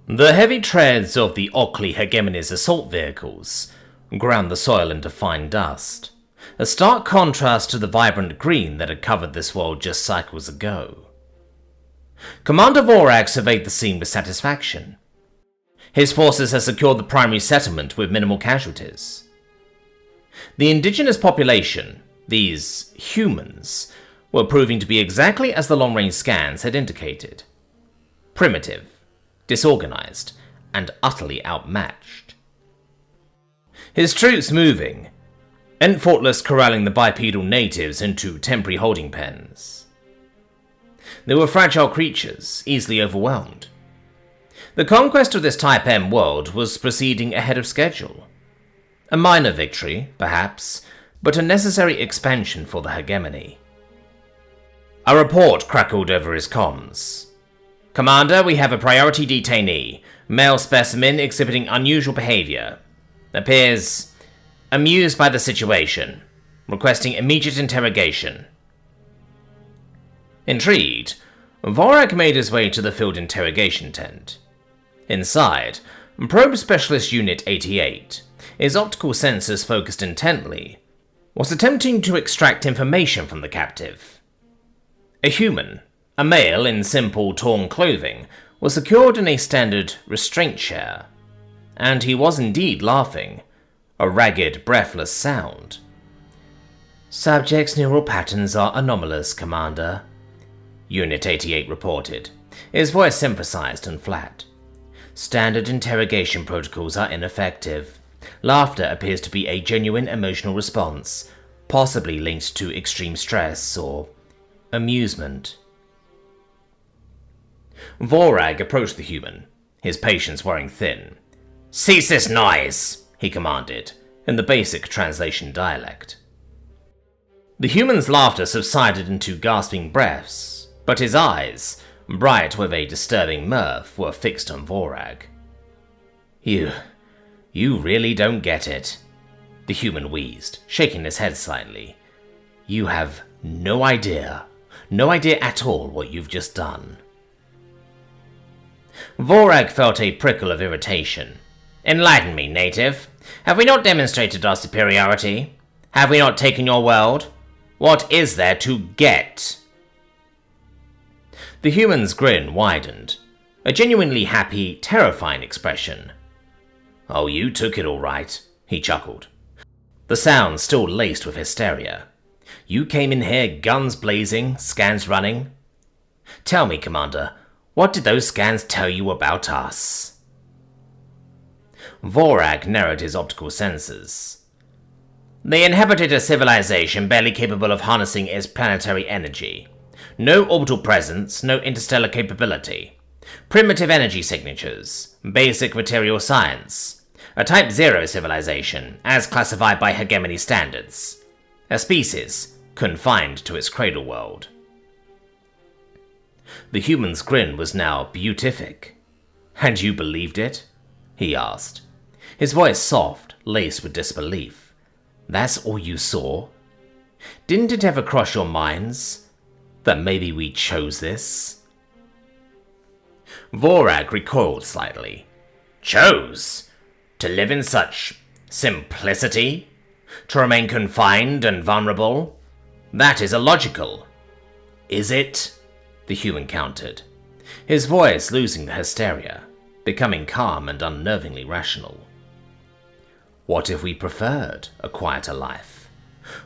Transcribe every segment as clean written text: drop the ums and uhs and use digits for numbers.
The heavy treads of the Ockley Hegemony's assault vehicles ground the soil into fine dust, a stark contrast to the vibrant green that had covered this world just cycles ago. Commander Vorag surveyed the scene with satisfaction. His forces had secured the primary settlement with minimal casualties. The indigenous population, these humans, were proving to be exactly as the long-range scans had indicated. Primitive, disorganized, and utterly outmatched. His troops moving, effortless corralling the bipedal natives into temporary holding pens. They were fragile creatures, easily overwhelmed. The conquest of this Type M world was proceeding ahead of schedule. A minor victory, perhaps, but a necessary expansion for the hegemony. A report crackled over his comms. Commander, we have a priority detainee, male specimen exhibiting unusual behavior. Appears amused by the situation, requesting immediate interrogation. Intrigued, Vorag made his way to the field interrogation tent. Inside, Probe Specialist Unit 88, his optical sensors focused intently, was attempting to extract information from the captive. A human, a male in simple torn clothing, was secured in a standard restraint chair, and he was indeed laughing, a ragged, breathless sound. Subject's neural patterns are anomalous, Commander, Unit 88 reported, his voice emphasized and flat. Standard interrogation protocols are ineffective. Laughter appears to be a genuine emotional response, possibly linked to extreme stress or amusement. Vorag approached the human, his patience wearing thin. "Cease this noise," he commanded, in the basic translation dialect. The human's laughter subsided into gasping breaths, but his eyes, bright with a disturbing mirth, were fixed on Vorag. You really don't get it," the human wheezed, shaking his head slightly. "You have no idea at all what you've just done." Vorag felt a prickle of irritation. "Enlighten me, native. Have we not demonstrated our superiority? Have we not taken your world? What is there to get?" The human's grin widened, a genuinely happy, terrifying expression. "Oh, you took it all right," he chuckled, the sound still laced with hysteria. "You came in here guns blazing, scans running. Tell me, Commander, what did those scans tell you about us?" Vorag narrowed his optical sensors. "They inhabited a civilization barely capable of harnessing its planetary energy. No orbital presence, no interstellar capability. Primitive energy signatures, basic material science. A Type 0 civilization, as classified by Hegemony standards. A species, confined to its cradle world." The human's grin was now beatific. "And you believed it?" he asked, his voice soft, laced with disbelief. "That's all you saw? Didn't it ever cross your minds that maybe we chose this?" Vorag recoiled slightly. "Chose? To live in such simplicity? To remain confined and vulnerable? That is illogical." "Is it?" the human countered, his voice losing the hysteria, becoming calm and unnervingly rational. "What if we preferred a quieter life?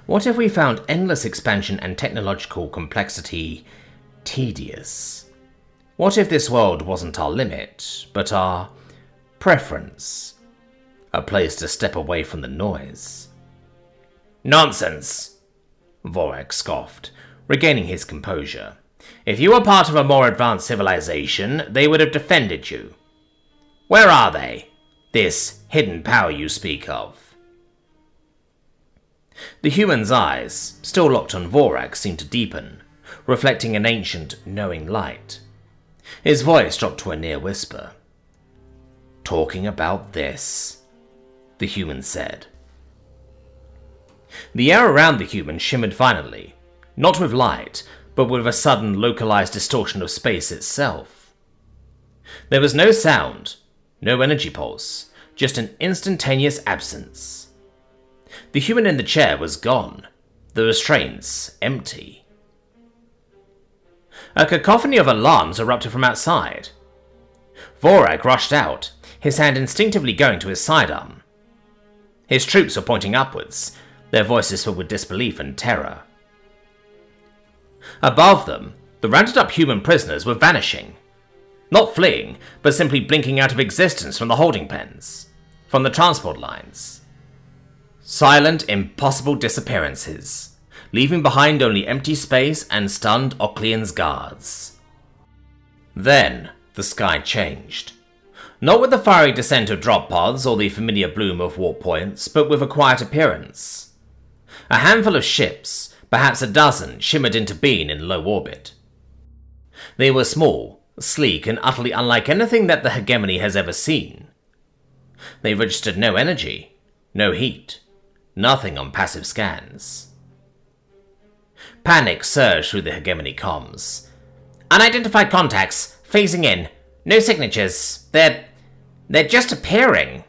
What if we found endless expansion and technological complexity tedious? What if this world wasn't our limit, but our preference? A place to step away from the noise?" "Nonsense!" Vorag scoffed, regaining his composure. "If you were part of a more advanced civilization, they would have defended you. Where are they? This hidden power you speak of?" The human's eyes, still locked on Vorag, seemed to deepen, reflecting an ancient, knowing light. His voice dropped to a near whisper. "Talking about this," the human said. The air around the human shimmered violently, not with light, but with a sudden localized distortion of space itself. There was no sound, no energy pulse, just an instantaneous absence. The human in the chair was gone, the restraints empty. A cacophony of alarms erupted from outside. Vorag rushed out, his hand instinctively going to his sidearm. His troops were pointing upwards, their voices filled with disbelief and terror. Above them, the rounded-up human prisoners were vanishing. Not fleeing, but simply blinking out of existence from the holding pens, from the transport lines. Silent, impossible disappearances, leaving behind only empty space and stunned Oclean's guards. Then, the sky changed. Not with the fiery descent of drop pods or the familiar bloom of warp points, but with a quiet appearance. A handful of ships, perhaps a dozen, shimmered into being in low orbit. They were small, sleek, and utterly unlike anything that the Hegemony has ever seen. They registered no energy, no heat, nothing on passive scans. Panic surged through the Hegemony comms. Unidentified contacts, phasing in, no signatures, they're just appearing.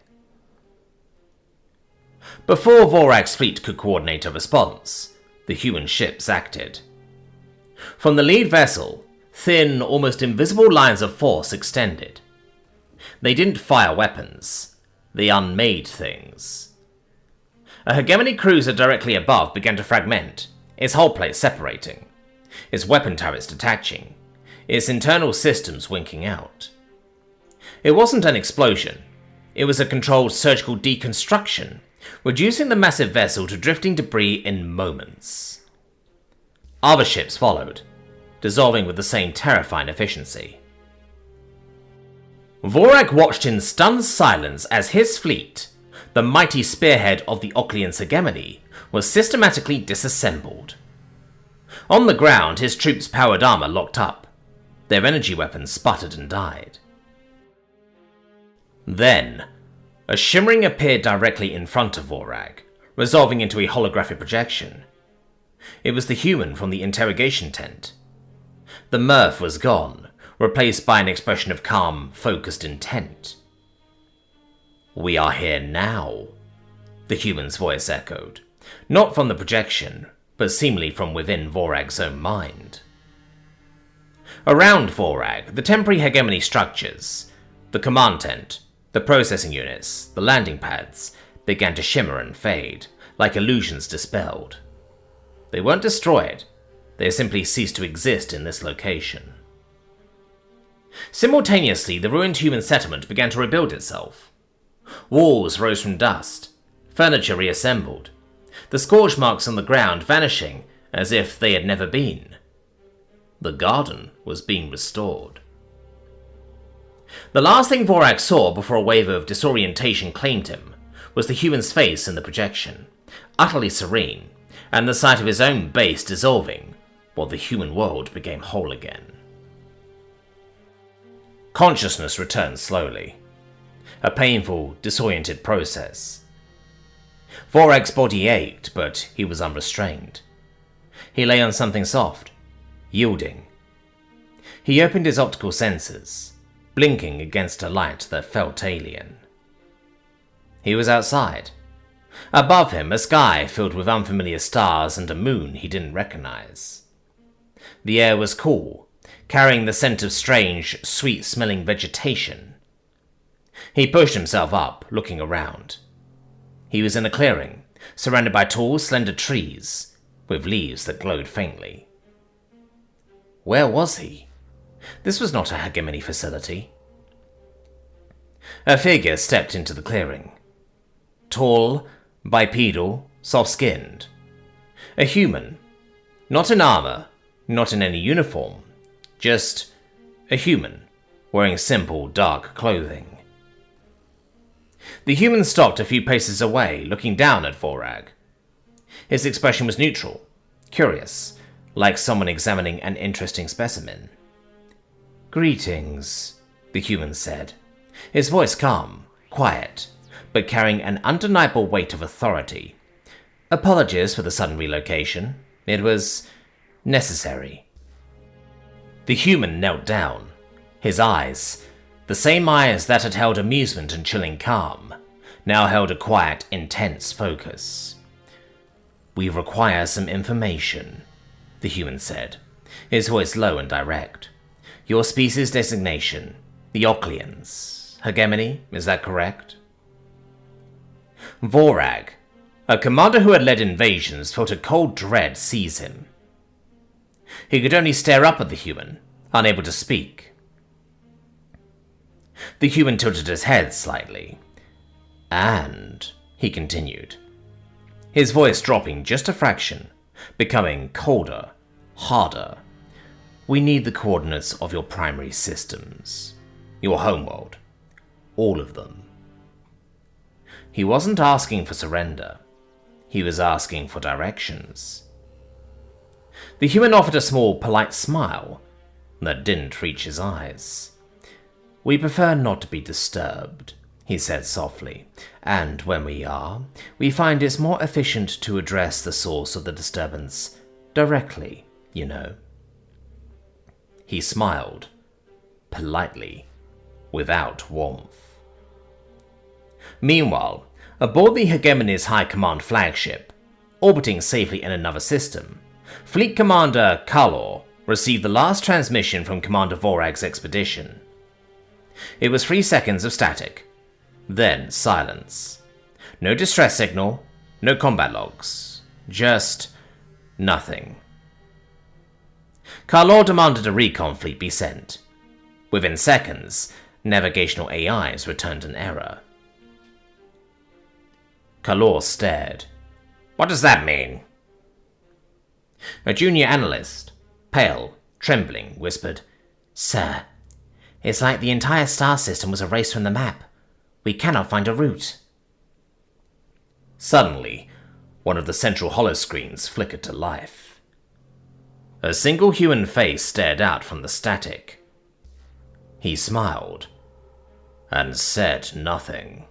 Before Vorag's fleet could coordinate a response, the human ships acted. From the lead vessel, thin, almost invisible lines of force extended. They didn't fire weapons, they unmade things. A Hegemony cruiser directly above began to fragment, its hull plate separating, its weapon turrets detaching, its internal systems winking out. It wasn't an explosion, it was a controlled surgical deconstruction, reducing the massive vessel to drifting debris in moments. Other ships followed, dissolving with the same terrifying efficiency. Vorag watched in stunned silence as his fleet, the mighty spearhead of the Oclean's Hegemony, was systematically disassembled. On the ground, his troops' powered armor locked up. Their energy weapons sputtered and died. Then, a shimmering appeared directly in front of Vorag, resolving into a holographic projection. It was the human from the interrogation tent. The mirth was gone, replaced by an expression of calm, focused intent. "We are here now," the human's voice echoed, not from the projection, but seemingly from within Vorag's own mind. Around Vorag, the temporary Hegemony structures, the command tent, the processing units, the landing pads, began to shimmer and fade, like illusions dispelled. They weren't destroyed, they simply ceased to exist in this location. Simultaneously, the ruined human settlement began to rebuild itself. Walls rose from dust, furniture reassembled, the scorch marks on the ground vanishing as if they had never been. The garden was being restored. The last thing Vorag saw before a wave of disorientation claimed him was the human's face in the projection, utterly serene, and the sight of his own base dissolving while the human world became whole again. Consciousness returned slowly, a painful, disoriented process. Vorag's body ached, but he was unrestrained. He lay on something soft, yielding. He opened his optical sensors, blinking against a light that felt alien. He was outside. Above him, a sky filled with unfamiliar stars and a moon he didn't recognize. The air was cool, carrying the scent of strange, sweet-smelling vegetation. He pushed himself up, looking around. He was in a clearing, surrounded by tall, slender trees, with leaves that glowed faintly. Where was he? This was not a Hegemony facility. A figure stepped into the clearing. Tall, bipedal, soft-skinned. A human. Not in armor, not in any uniform. Just a human, wearing simple, dark clothing. The human stopped a few paces away, looking down at Vorag. His expression was neutral, curious, like someone examining an interesting specimen. "Greetings," the human said, his voice calm, quiet, but carrying an undeniable weight of authority. "Apologies for the sudden relocation. It was necessary." The human knelt down, his eyes, The same eyes that had held amusement and chilling calm now held a quiet, intense focus. "We require some information," the human said, his voice low and direct. "Your species designation, the Ocleans. Hegemony, is that correct?" Vorag, a commander who had led invasions, felt a cold dread seize him. He could only stare up at the human, unable to speak. The human tilted his head slightly. "And," he continued, his voice dropping just a fraction, becoming colder, harder, "we need the coordinates of your primary systems, your homeworld, all of them." He wasn't asking for surrender. He was asking for directions. The human offered a small, polite smile that didn't reach his eyes. "We prefer not to be disturbed," he said softly, "and when we are, we find it's more efficient to address the source of the disturbance directly, you know." He smiled, politely, without warmth. Meanwhile, aboard the Hegemony's High Command flagship, orbiting safely in another system, Fleet Commander Kalor received the last transmission from Commander Vorag's expedition. It was 3 seconds of static, then silence. No distress signal, no combat logs, just nothing. Kalor demanded a recon fleet be sent. Within seconds, navigational AIs returned an error. Kalor stared. "What does that mean?" A junior analyst, pale, trembling, whispered, "Sir, it's like the entire star system was erased from the map. We cannot find a route." Suddenly, one of the central holoscreens flickered to life. A single human face stared out from the static. He smiled and said nothing.